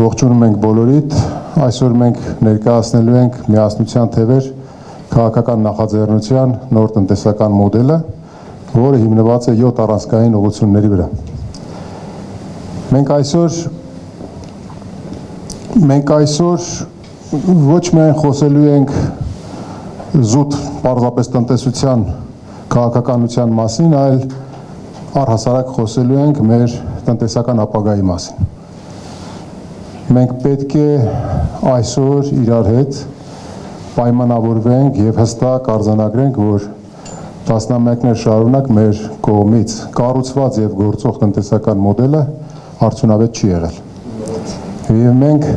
Ողջունում ենք բոլորիդ, այսօր մենք ներկայացնելու ենք միասնության թևեր քաղաքական նախաձեռնության նոր տնտեսական մոդելը, որը հիմնված է 7 առանցքային ուղղությունների վրա։ Մենք այսօր ոչ միայն խոսելու ենք զուտ պարզապես տնտեսության քաղաքականության մասին, այլ առհասարակ խոսելու ենք մեր տնտեսական ապագայի մասին։ Մենք պետք է այսօր իրար հետ պայմանավորվենք եւ հստակ արձանագրենք, որ տասնամյակներ շարունակ մեր կողմից կառուցված եւ գործող տնտեսական մոդելը արդյունավետ չի եղել։ Եվ մենք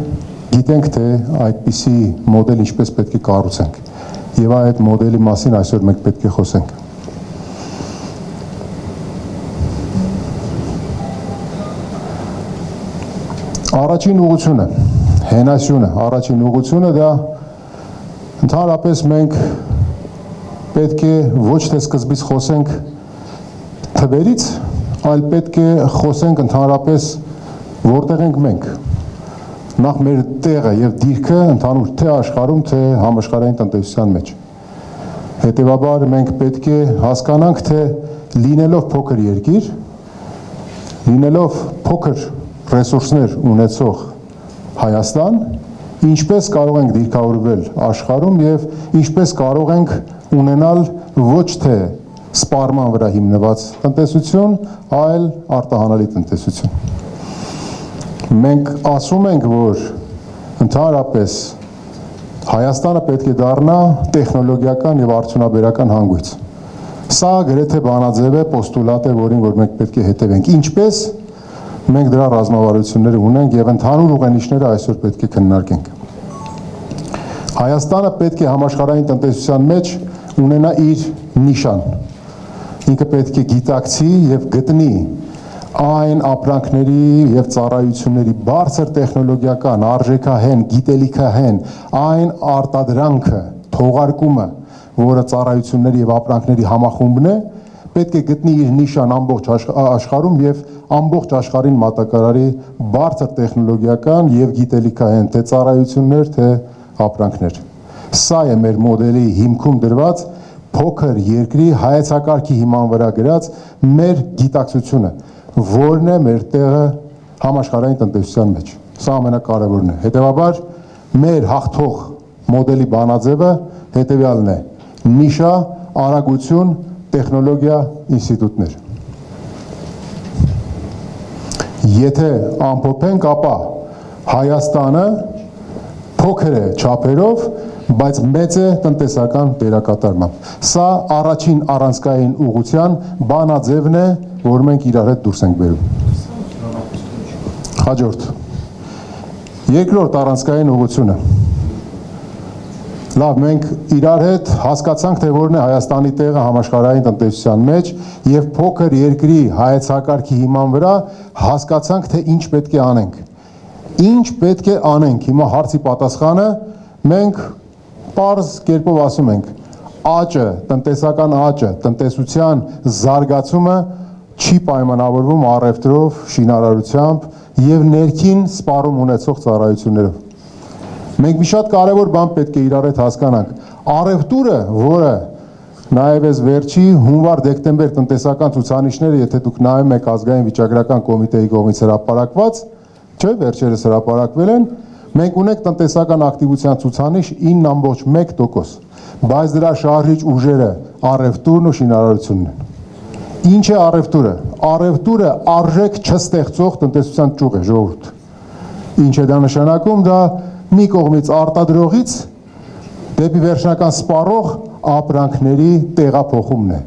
գիտենք, թե այդպիսի մոդել ինչպես պետք է կառուցենք։ Եվ այդ մոդելի մասին այսօր մենք պետք է խոսենք։ Առաջին ուղղությունը, հենասյունը, առաջին ուղղությունը դա ընդհանրապես մենք պետք է ոչ թե սկզբից խոսենք թվերից, այլ պետք է խոսենք ընդհանրապես որտեղ ենք մենք։ Նախ մեր տեղը եւ դիրքը ընդհանուր թե աշխարհում, թե համաշխարհային տնտեսության մեջ։ Հետևաբար մենք պետք է հասկանանք, թե լինելով փոքր երկիր, լինելով փոքր ռեսուրսներ ունեցող Հայաստան, ինչպես կարող ենք դիրքավորվել աշխարհում եւ ինչպես կարող ենք ունենալ ոչ թե սպառման վրա հիմնված տնտեսություն, այլ արտահանելի տնտեսություն։ Մենք ասում ենք, որ ընդհանրապես Հայաստանը պետք է դառնա տեխնոլոգիական եւ արդյունաբերական հանգույց։ Սա գրեթե բանաձև է, պոստուլատ է, որին որ մենք պետք է հետևենք։ Ինչպես մենք դրա ռազմավարությունները ունենք եւ ընդհանուր ուղենիշները այսօր պետք է քննարկենք։ Հայաստանը պետք է համաշխարհային տնտեսության մեջ ունենա իր նիշան։ Ինքը պետք է գիտակցի եւ գտնի այն ապրանքների եւ ծառայությունների բարձր տեխնոլոգիական, արժեքահեն, գիտելիքահեն, այն արտադրանքը, թողարկումը, որը ծառայությունների եւ ապրանքների համախումբն է, պետք է գտնի իր նիշան ամբողջ աշխարհում եւ ամբողջ աշխարհին մատակարարի բարձր տեխնոլոգիական եւ գիտելիքահեն թե ծառայություններ, թե ապրանքներ։ Սա է մեր մոդելի հիմքում դրված փոքր երկրի հայեցակարգի հիման վրա գրած մեր գիտակցությունը, որն է մեր տեղը համաշխարհային տնտեսության մեջ։ Սա ամենակարևորն է։ Հետևաբար մեր հաղթող մոդելի բանաձևը հետևյալն է. նիշա, արագություն, տեխնոլոգիա, ինստիտուտներ։ Եթե ամփոփենք, ապա Հայաստանը փոքր է չափերով, բայց մեծ է տնտեսական դերակատարմամբ։ Սա առաջին առանցքային ուղղության բանաձևն է, որ մենք իրար հետ դուրս ենք բերում։ Հաջորդ։ Երկրորդ առանցքային ուղղությունը։ Լավ, մենք իրար հետ հասկացանք, թե որն է Հայաստանի տեղը համաշխարհային տնտեսության մեջ եւ փոքր երկրի հայեցակարգի հիման վրա հասկացանք, թե ինչ պետք է անենք։ Ինչ պետք է անենք։ Հիմա հարցի պատասխանը մենք պարզ կերպով ասում ենք. աճը, տնտեսական աճը, տնտեսության զարգացումը չի պայմանավորվում առևտրով, շինարարությամբ եւ ներքին սպառում ունեցող ծառայություններով։ Մենք մի շատ կարևոր բան պետք է իրար հետ հասկանանք։ Առևտուրը, որը նաև այս վերջի հունվար-դեկտեմբեր տնտեսական ցուցանիշները, եթե դուք նայում եք ազգային վիճակագրական կոմիտեի կողմից հրապարակված, չէ, վերջերս հրապարակվել են, մենք ունենք տնտեսական ակտիվության ցուցանիշ 9.1%, բայց դրա շարժիչ ուժերը առևտուրն ու շինարարությունն են։ Ինչ է առևտուրը։ Առևտուրը արժեք չստեղծող տնտեսության ճյուղ է, ժողովուրդ։ Ինչ է դա նշանակում, դա մի կողմից արտադրողից դեպի վերջնական սպառող ապրանքների տեղափոխումն է։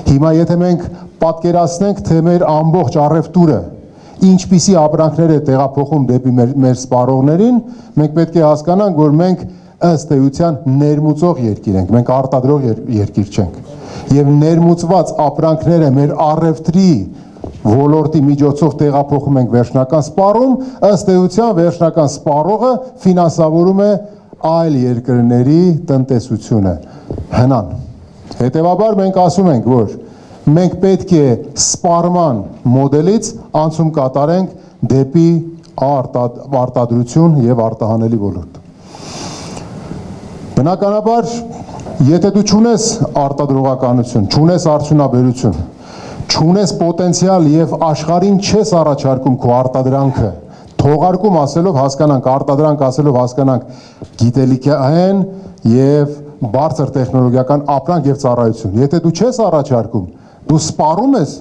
Հիմա եթե մենք պատկերացնենք, թե մեր ամբողջ առևտուրը ինչպիսի ապրանքներ է տեղափոխում դեպի մեր սպառողներին, մենք պետք է հասկանանք, որ մենք ըստ էության ներմուծող երկիր ենք, մենք արտադրող երկիր չենք։ Եվ ներմուծված ապրանքները մեր առևտրի ոլորտի միջոցով տեղափոխում ենք վերջնական սպառում, ըստ էության վերջնական սպառողը ֆինանսավորում է այլ երկրների տնտեսությունը, հնան։ Հետևաբար մենք ասում ենք, որ մենք պետք է սպառման մոդելից անցում կատարենք դեպի արտադրություն եւ արտահանելի ոլորտ։ Բնականաբար, եթե դու չունես արտադրողականություն, չունես արդյունաբերություն, չունես պոտենցիալ եւ աշխարհին չես առաջարկում քո արտադրանքը, թողարկում ասելով հասկանանք, արտադրանք ասելով հասկանանք գիտելիքային եւ բարձր տեխնոլոգիական ապրանք եւ ծառայություն։ Եթե դու չես առաջարկում, դու սպառում ես,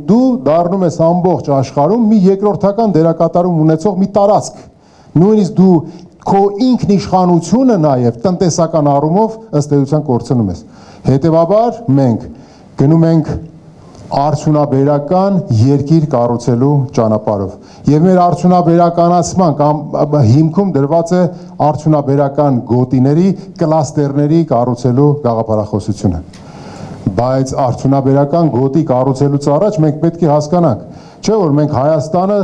դու դառնում ես ամբողջ աշխարհում մի երկրորդական դերակատարում ունեցող մի տարածք։ Նույնիսկ դու քո ինքնիշխանությունը նաեւ տնտեսական առումով ըստ էության կորցնում ես։ Հետևաբար մենք գնում ենք արդյունաբերական երկիր կառուցելու ճանապարհով եւ մեր արդյունաբերականացման կամ հիմքում դրված է արդյունաբերական գոտիների կլաստերների կառուցելու գաղափարախոսությունը, բայց արդյունաբերական գոտի կառուցելուց առաջ մենք պետք է հասկանանք, չէ՞ որ մենք Հայաստանը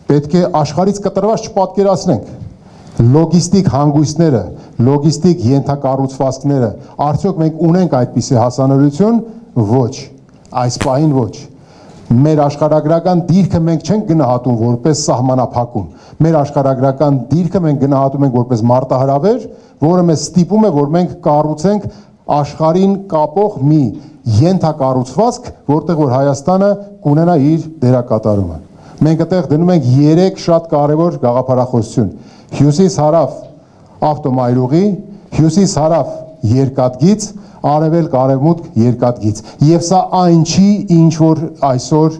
պետք է աշխարհից կտրված չպատկերացնենք, լոգիստիկ հանգույցները, լոգիստիկ ենթակառուցվածքները, արդյոք մենք ունենք այդպիսի հասանելիություն, ոչ, այս պահին ոչ։ Մեր աշխարհագրական դիրքը մենք չենք գնահատում որպես սահմանափակում։ Մեր աշխարհագրական դիրքը մենք գնահատում ենք որպես մարտահրավեր, որը մեզ ստիպում է, որ մենք կառուցենք աշխարհին կապող մի ենթակառուցվածք, որտեղ որ Հայաստանը կունենա իր դերակատարումը։ Մենք այդտեղ դնում ենք 3 շատ կարևոր գաղափարախոսություն. հյուսիս-հարավ ավտոմայրուղի, հյուսիս-հարավ երկաթգիծ, արևելք-արևմուտք երկաթգիծ։ Եվ սա այն չի, ինչ որ այսօր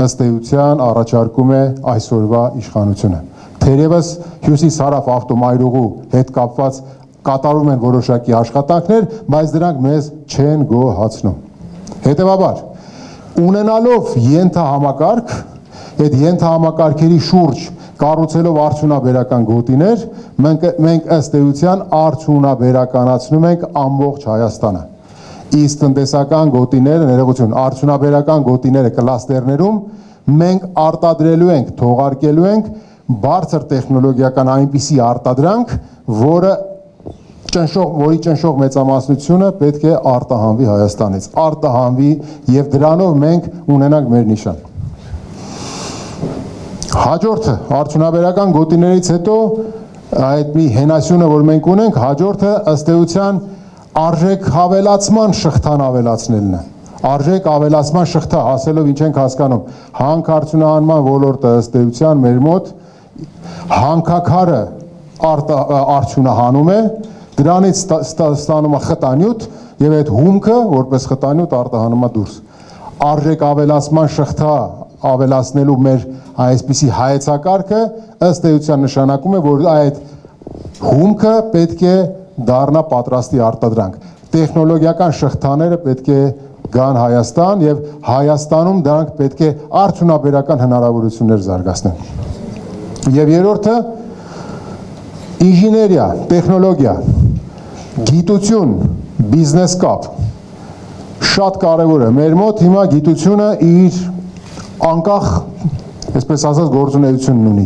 ըստ էության առաջարկում է այսօրվա իշխանությունը։ Թերևս հյուսիս-հարավ ավտոմայրուղու հետ կապված կատարում են որոշակի աշխատանքներ, բայց դրանք մեզ չեն գոհացնում։ Հետևաբար, ունենալով ենթահամակարգ, այդ ենթահամակարգերի շուրջ կառուցելով արդյունաբերական գոտիներ, մենք ըստ էության արդյունաբերականացնում ենք ամբողջ Հայաստանը։ Իսկ տնտեսական գոտիները, ներողություն, արդյունաբերական գոտիները կլաստերներում մենք արտադրելու ենք, թողարկելու ենք բարձր տեխնոլոգիական այնպիսի արտադրանք, որի ճնշող մեծամասնությունը պետք է արտահանվի Հայաստանից, արտահանվի եւ դրանով մենք ունենանք մեր նիշան։ Հաջորդը արդյունաբերական գոտիներից հետո այդ մի հենասյունը, որ մենք ունենք, հաջորդը ըստ էության արժեք հավելացման շղթան ավելացնելն է։ Արժեք ավելացման շղթա ասելով ինչ ենք հասկանում, հանքարդյունահանման ոլորտը ըստ էության մեր մոտ հանքաքարը արդյունահանում է, դրանից ստանում է խտանյութ եւ այդ հումքը որպես խտանյութ արտահանում է դուրս։ Արժեք ավելացման շղթա ավելացնելու մեր այսպիսի հայեցակարգը ըստ էության նշանակում է, որ այդ հումքը պետք է դառնա պատրաստի արտադրանք։ Տեխնոլոգիական շղթաները պետք է գան Հայաստան եւ Հայաստանում դրանք պետք է արդյունաբերական հնարավորություններ զարգացնեն։ Եվ երրորդը ինժեներիա, տեխնոլոգիա, գիտություն, բիզնես կապ։ Շատ կարևոր է։ Մեր մոտ հիմա գիտությունը իր անկախ, այսպես ասած, գործունեությունն ունի։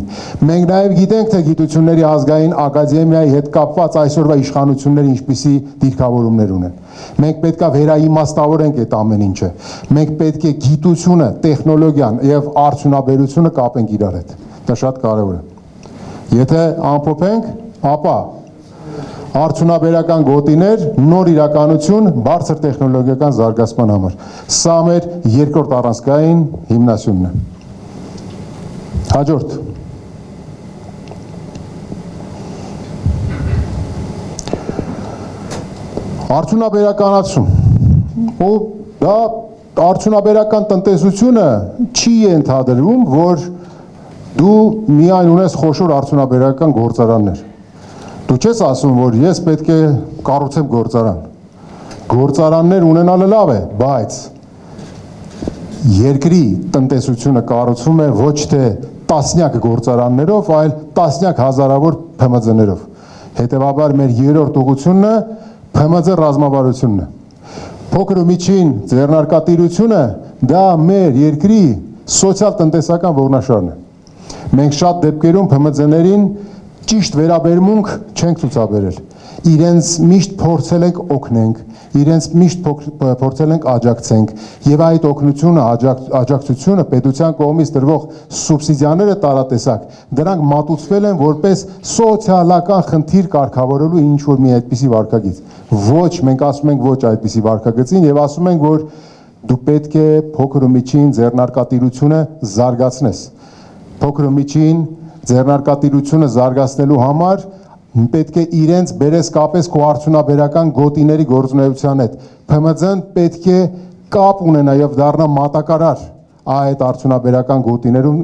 Մենք նաև գիտենք, թե գիտությունների ազգային ակադեմիայի հետ կապված այսօրվա իշխանությունները ինչպիսի դիրքավորումներ ունեն։ Մենք պետքա վերաիմաստավորենք այդ ամեն ինչը։ Մենք պետք է գիտությունը, տեխնոլոգիան եւ արդյունաբերությունը կապենք իրար հետ։ Դա շատ կարևոր է։ Եթե ամփոփենք, ապա արդյունաբերական գոտիներ, նոր իրականություն, բարձր տեխնոլոգիական զարգացման համար։ Սա մեր երկրորդ առանցքային հիմնասյունն է։ Հաջորդ։ Արդյունաբերականացում։ Ու դա արդյունաբերական տնտեսությունը չի ենթադրում, որ դու միայն ունես խոշոր արդյունաբերական գործարաններ։ Դու չես ասում, որ ես պետք է կառուցեմ գործարան։ Գործարաններ ունենալը լավ է, բայց երկրի տնտեսությունը կառուցվում է ոչ թե տասնյակ գործարաններով, այլ տասնյակ հազարավոր ՓՄԶ-ներով։ Հետևաբար մեր երրորդ ուղղությունն է ՓՄԶ ռազմավարությունն է։ Փոքր ու միջին ձեռնարկատիրությունը դա մեր երկրի սոցիալ-տնտեսական ողնաշարն է։ Մենք շատ դեպքերում ՓՄԶ-ներին ճիշտ վերաբերմունք չենք ցուցաբերել։ իրենց միշտ փորձել ենք օգնենք, իրենց միշտ փորձել ենք աջակցենք, եւ այդ օգնությունը, աջակցությունը պետության կողմից տրվող սուբսիդիաները տարատեսակ, դրանք մատուցվել են որպես սոցիալական խնդիր կարգավորելու ինչ որ մի այդպիսի վարկագիծ։ Ոչ, մենք ասում ենք ոչ այդպիսի վարկագծին եւ ասում ենք, որ դու պետք է փոքր ու միջին ձեռնարկատիրությունը զարգացնես։ Փոքր ու միջին ձեռնարկատիրությունը զարգացնելու համար պետք է իրենց բերես կապես քո արդյունաբերական գոտիների գործունեության հետ։ ՓՄԶ-ն պետք է կապ ունենա եւ դառնա մատակարար այդ արդյունաբերական գոտիներում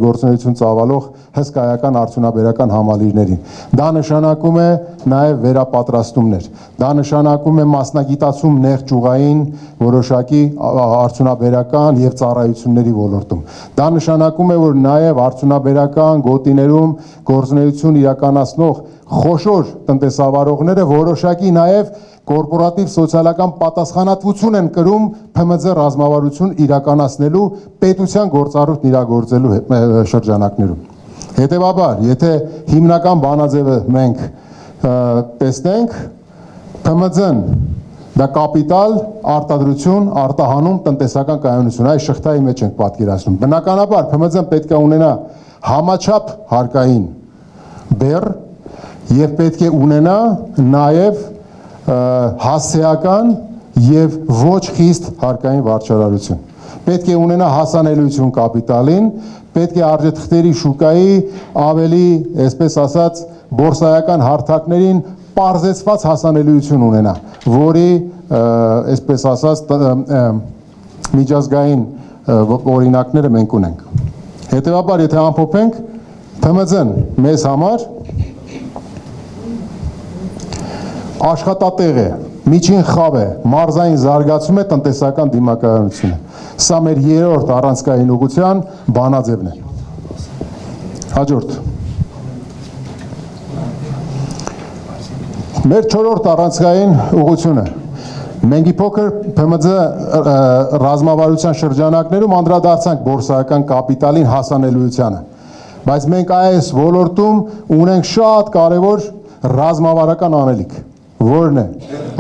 գործունեություն ծավալող հսկայական արդյունաբերական համալիրներին։ Դա նշանակում է նաեւ վերապատրաստումներ։ Դա նշանակում է մասնագիտացում նեղճուղային որոշակի արդյունաբերական եւ ծառայությունների ոլորտում։ Դա նշանակում է, որ նաեւ արդյունաբերական գոտիներում գործունեություն իրականացնող խոշոր տնտեսավարողները որոշակի նաեւ կորպորատիվ սոցիալական պատասխանատվություն են կրում ՓՄԶ ռազմավարություն իրականացնելու պետության գործառույթն իրագործելու շրջանակներում։ Հետևաբար, եթե հիմնական բանաձևը մենք տեսնենք, ՓՄԶ-ն դա կապիտալ, արտադրություն, արտահանում, տնտեսական կայունություն, այս շղթայի մեջ ենք պատկերացնում։ Բնականաբար ՓՄԶ-ն պետք է ունենա համաչափ հարկային բեռ եւ պետք է ունենա նաեւ հասցեական եւ ոչ խիստ հարկային վարչարարություն։ Պետք է ունենա հասանելիություն կապիտալին, պետք է արժեթղթերի շուկայի ավելի, այսպես ասած, բորսայական հարթակներին պարզեցված հասանելիություն ունենա, որի, այսպես ասած, միջազգային օրինակները մենք ունենք։ Հետևաբար, եթե ամփոփենք, ՓՄԶ-ն մեզ համար աշխատատեղ է, միջին խավ է, մարզային զարգացում է տնտեսական դիմակայունությունը։ Սա մեր երրորդ առանցքային ուղղության բանաձևն է։ Հաջորդ։ Մեր չորրորդ առանցքային ուղղությունը։ Մենք իփոքր ՓՄԶ ռազմավարության շրջանակներում անդրադարձանք բորսայական կապիտալին հասանելիությանը, բայց մենք այս ոլորտում ունենք շատ կարևոր ռազմավարական անելիք։ Որն է։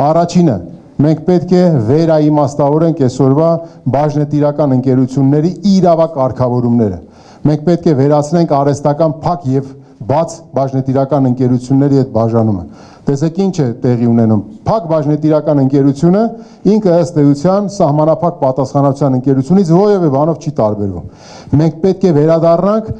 Առաջինը, մենք պետք է վերաիմաստավորենք այսօրվա բաժնետիրական ընկերությունների իրավակարգավորումները։ Մենք պետք է վերացնենք արհեստական փակ եւ բաց բաժնետիրական ընկերությունների այդ բաժանումը։ Տեսեք ինչ է տեղի ունենում։ Փակ բաժնետիրական ընկերությունը ինքը ըստ էության սահմանափակ պատասխանատվության ընկերությունից որևէ բանով չի տարբերվում։ Մենք պետք է վերադառնանք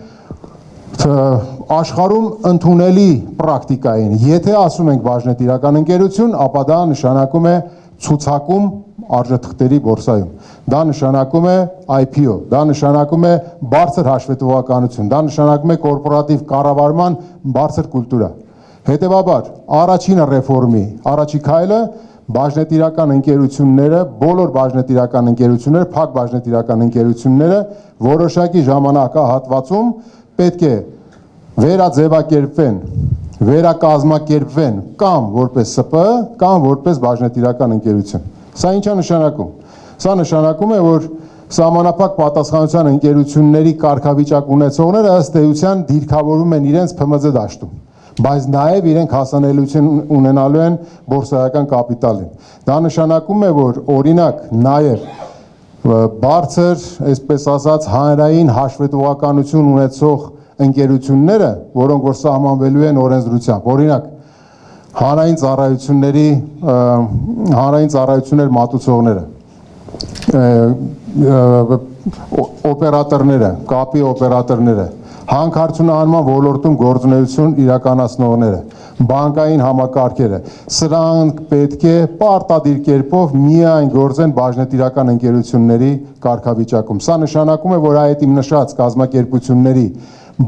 աշխարհում ընդունելի պրակտիկային։ Եթե ասում ենք բաժնետիրական ընկերություն, ապա դա նշանակում է ցուցակում արժեթղթերի բորսայում։ Դա նշանակում է IPO, դա նշանակում է բարձր հաշվետվողականություն, դա նշանակում է կորպորատիվ կառավարման բարձր կուլտուրա։ Հետևաբար, առաջին ռեֆորմի առաջի քայլը բաժնետիրական ընկերությունները, բոլոր բաժնետիրական ընկերությունները, փակ բաժնետիրական ընկերությունները որոշակի ժամանակահատվածում պետք է վերաձևակերպվեն, վերակազմակերպվեն կամ որպես ՍՊԸ, կամ որպես բաժնետիրական ընկերություն։ Սա ինչ է նշանակում։ Սա նշանակում է, որ սահմանափակ պատասխանատվության ընկերությունների կարգավիճակ ունեցողները ըստ էության դիրքավորում են իրենց ՓՄԶ դաշտում, բայց նաև իրենք հասանելիություն ունենալու են բորսայական կապիտալին։ Դա նշանակում է, որ օրինակ նաև բարձր, այսպես ասած, հանրային հաշվետվողականություն ունեցող ընկերությունները, որոնք որ սահմանվելու են օրենսդրությամբ, օրինակ հանրային ծառայություններ մատուցողները, օպերատորները, կապի օպերատորները, հանքարդյունահանման ոլորտում գործունեություն իրականացնողները, բանկային համակարգերը, սրանք պետք է պարտադիր կերպով միայն գործեն բաժնետիրական ընկերությունների կարգավիճակում։ Սա նշանակում է, որ այդ իմ նշած կազմակերպությունների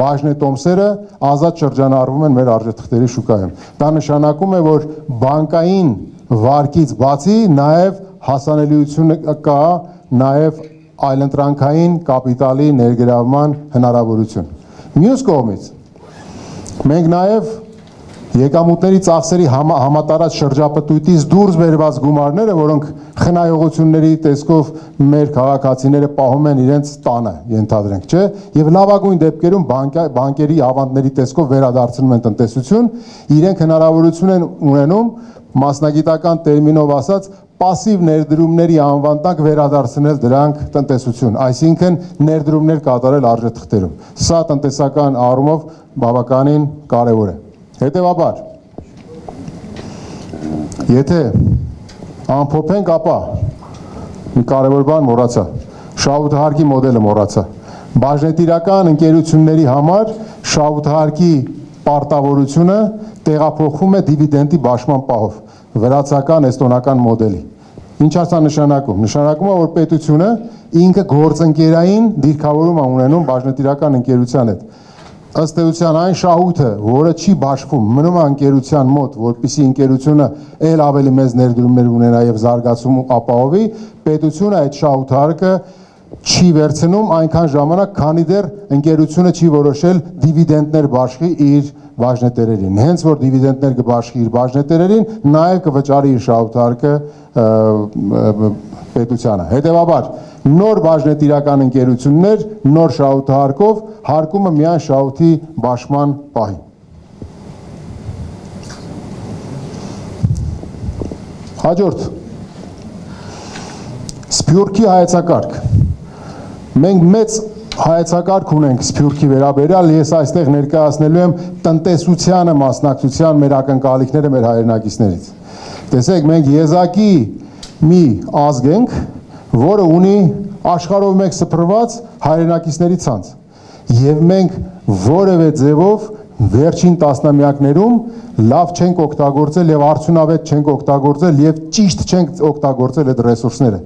բաժնետոմսերը ազատ շրջանառվում են մեր արժեթղթերի շուկայում։ Դա նշանակում է, որ բանկային վարկից բացի նաև հասանելիություն կա նաև այլընտրանքային կապիտալի ներգրավման հնարավորություն։ Մյուս կողմից, մենք նաև եկամուտների ծախսերի համատարած շրջապտույտից դուրս բերված գումարները, որոնք խնայողությունների տեսքով մեր քաղաքացիները պահում են իրենց տանը, ենթադրենք, չէ, եւ լավագույն դեպքերում բանկերի ավանդների տեսքով վերադարձնում են տնտեսություն, իրենք հնարավորություն են ունենում մասնագիտական տերմինով ասած պասիվ ներդրումների անվան տակ վերադարձնել դրանք տնտեսություն, այսինքն ներդրումներ կատարել արժեթղթերում։ Սա տնտեսական առումով բավականին կարևոր է։ Հետևաբար, եթե ամփոփենք, ապա մի կարևոր բան մոռացա, շահութահարկի մոդելը մոռացա։ Բաժնետիրական ընկերությունների համար շահութահարկի պարտավորությունը տեղափոխվում է դիվիդենդի բաշխման պահով, վրացական, էստոնական մոդելի։ Ինչ է սա նշանակում։ Նշանակում է, որ պետությունը ինքը գործընկերային դիրքավորում է ունենում բաժնետիրական ընկերության հետ։ Ըստ էության այն շահույթը, որը չի բաշխվում, մնում է ընկերության մոտ, որպեսզի ընկերությունը ել ավելի մեծ ներդրումներ ունենա եւ զարգացում ապահովի, պետությունը այդ շահութարկը չի վերցնում այնքան ժամանակ, քանի դեռ ընկերությունը չի որոշել դիվիդենդներ բաշխի իր բաժնետերերին։ Հենց որ դիվիդենդներ կբաշխի իր բաժնետերերին, նաև կվճարի իր շահութարկը պետությանը։ Հետևաբար, նոր բաժնետիրական ընկերություններ, նոր շահութարկով հարկումը միայն շահութի բաշխման պահի։ Հաջորդ, Սփյուռքի հայեցակարգ։ Մենք մեծ հայեցակարգ ունենք Սփյուռքի վերաբերյալ, ես այստեղ ներկայացնելու եմ տնտեսությանը մասնակցության մեր ակնկալիքները մեր հայրենակիցներից։ Տեսեք, մենք եզակի մի ազգ ենք, որը ունի աշխարհով մեկ սփռված հայրենակիցների ցանց։ Եվ մենք որևէ ձևով վերջին տասնամյակներում լավ չենք օգտագործել եւ արդյունավետ չենք օգտագործել եւ ճիշտ չենք օգտագործել այդ ռեսուրսները։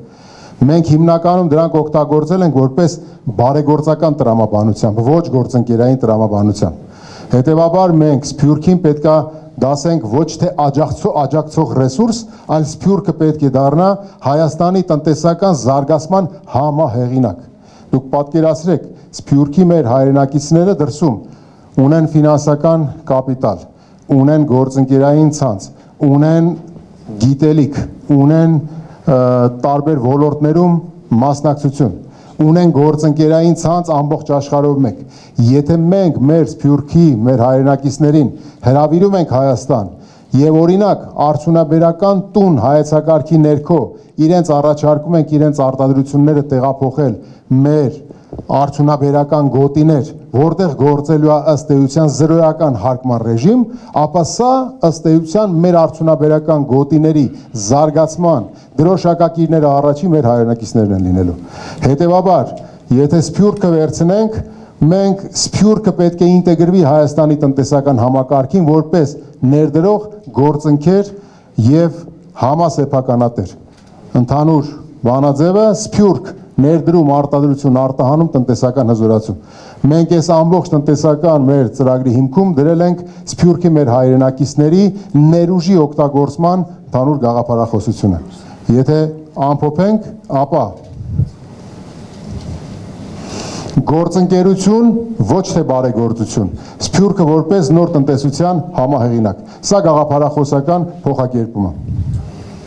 Մենք հիմնականում դրանք օգտագործել ենք որպես բարեգործական տրամաբանությամբ, ոչ գործընկերային տրամաբանությամբ։ Հետևաբար մենք Սփյուռքին պետքա դասենք ոչ թե աջակցող ռեսուրս, այլ Սփյուռքը պետք է դառնա Հայաստանի տնտեսական զարգացման համահեղինակ։ Դուք պատկերացրեք, Սփյուռքի մեր հայրենակիցները դրսում ունեն ֆինանսական կապիտալ, ունեն գործընկերային ցանց, ունեն գիտելիք, ունեն տարբեր ոլորտներում մասնակցություն, ունեն գործընկերային ցանց ամբողջ աշխարհով մեկ։ Եթե մենք մեր Սփյուռքի, մեր հայրենակիցներին հրավիրում ենք Հայաստան եւ օրինակ արդյունաբերական տուն հայեցակարգի ներքո իրենց առաջարկում ենք իրենց արտադրությունները տեղափոխել մեր արդյունաբերական գոտիներ, որտեղ գործելու է ըստ էության զրոյական հարկման ռեժիմ, ապա սա ըստ էության մեր արդյունաբերական գոտիների զարգացման դրոշակակիրները առաջի մեր հայրենակիցներն են լինելու։ Հետևաբար, եթե Սփյուռքը վերցնենք, մենք Սփյուռքը պետք է ինտեգրվի Հայաստանի տնտեսական համակարգին որպես ներդրող գործընկեր եւ համասեփականատեր։ Ընդհանուր բանաձևը Սփյուռք ներդրում, արտադրություն, արտահանում, տնտեսական հզորացում։ Մենք այս ամբողջ տնտեսական մեր ծրագրի հիմքում դրել ենք Սփյուռքի մեր հայրենակիցների ներուժի օգտագործման ընդհանուր գաղափարախոսությունը։ Եթե ամփոփենք, ապա գործընկերություն, ոչ թե բարեգործություն, Սփյուռքը որպես նոր տնտեսության համահեղինակ։ Սա գաղափարախոսական փոխակերպում է։